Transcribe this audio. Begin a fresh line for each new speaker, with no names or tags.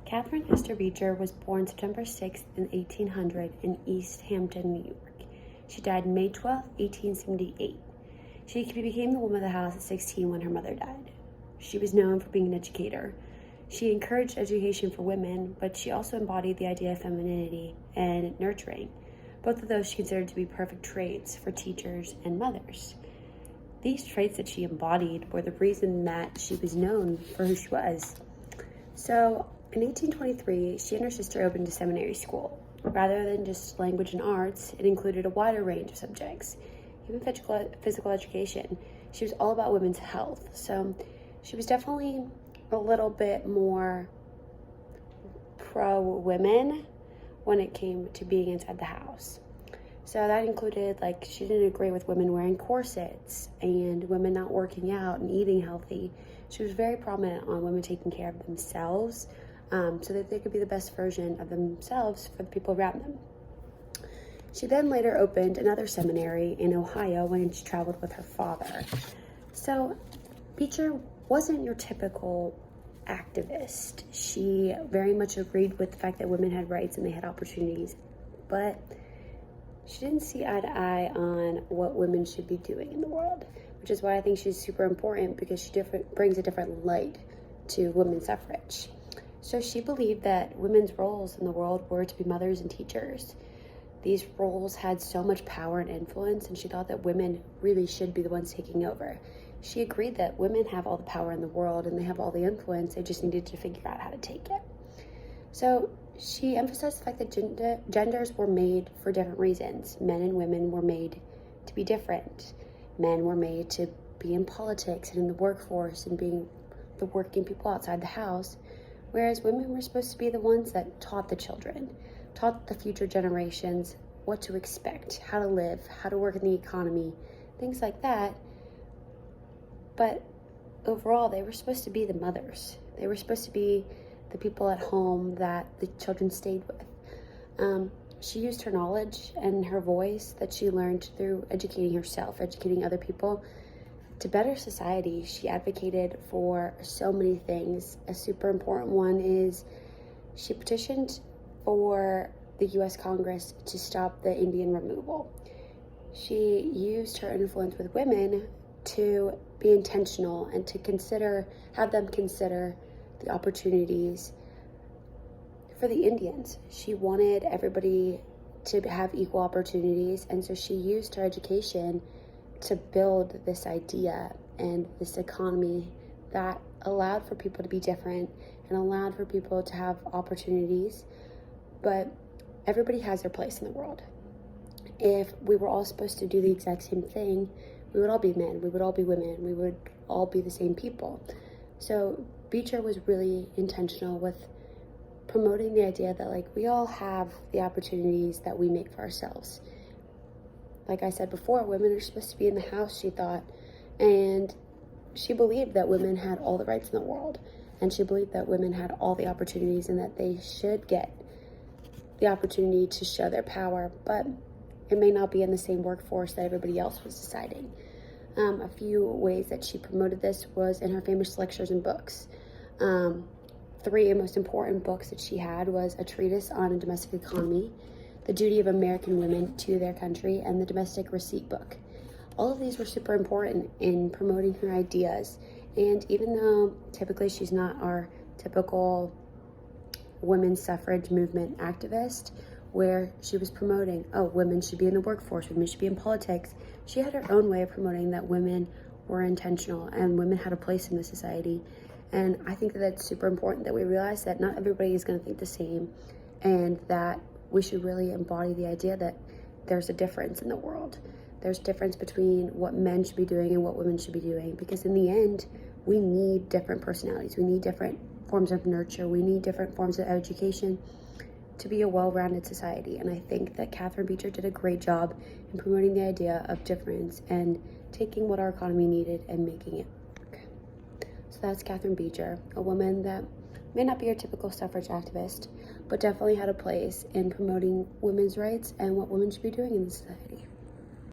Catharine Beecher was born September 6th in 1800 in East Hampton, New York. She died May 12, 1878. She became the woman of the house at 16 when her mother died. She was known for being an educator. She encouraged education for women, but she also embodied the idea of femininity and nurturing. Both of those she considered to be perfect traits for teachers and mothers. These traits that she embodied were the reason that she was known for who she was. So, in 1823, she and her sister opened a seminary school. Rather than just language and arts, it included a wider range of subjects, even physical education. She was all about women's health, so she was definitely a little bit more pro-women when it came to being inside the house. So that included, she didn't agree with women wearing corsets and women not working out and eating healthy. She was very prominent on women taking care of themselves, so that they could be the best version of themselves for the people around them. She then later opened another seminary in Ohio when she traveled with her father. So Beecher wasn't your typical activist. She very much agreed with the fact that women had rights and they had opportunities, but she didn't see eye to eye on what women should be doing in the world, which is why I think she's super important, because she brings a different light to women's suffrage. So she believed that women's roles in the world were to be mothers and teachers. These roles had so much power and influence, and she thought that women really should be the ones taking over. She agreed that women have all the power in the world and they have all the influence, they just needed to figure out how to take it. So she emphasized the fact that genders were made for different reasons. Men and women were made to be different. Men were made to be in politics and in the workforce and being the working people outside the house, whereas women were supposed to be the ones that taught the children, taught the future generations what to expect, how to live, how to work in the economy, things like that. But overall, they were supposed to be the mothers. They were supposed to be the people at home that the children stayed with. She used her knowledge and her voice that she learned through educating herself, educating other people, to better society. She advocated for so many things. A super important one is she petitioned for the U.S. Congress to stop the Indian removal. She used her influence with women to be intentional and to have them consider the opportunities for the Indians. She wanted everybody to have equal opportunities, and so she used her education to build this idea and this economy that allowed for people to be different and allowed for people to have opportunities. But everybody has their place in the world. If we were all supposed to do the exact same thing, we would all be men, we would all be women, we would all be the same people. So Beecher was really intentional with promoting the idea that we all have the opportunities that we make for ourselves. Like I said before, women are supposed to be in the house, she thought, and she believed that women had all the rights in the world, and she believed that women had all the opportunities and that they should get the opportunity to show their power, but it may not be in the same workforce that everybody else was deciding. A few ways that she promoted this was in her famous lectures and books. Three most important books that she had was A Treatise on a Domestic Economy, The Duty of American Women to Their Country, and the Domestic Receipt Book. All of these were super important in promoting her ideas, and even though typically she's not our typical women's suffrage movement activist, where she was promoting, women should be in the workforce, women should be in politics, she had her own way of promoting that women were intentional and women had a place in the society. And I think that that's super important, that we realize that not everybody is going to think the same, and that we should really embody the idea that there's a difference in the world. There's a difference between what men should be doing and what women should be doing, because in the end, we need different personalities. We need different forms of nurture. We need different forms of education to be a well-rounded society. And I think that Catharine Beecher did a great job in promoting the idea of difference and taking what our economy needed and making it work. So that's Catharine Beecher, a woman that may not be your typical suffrage activist, but definitely had a place in promoting women's rights and what women should be doing in the society.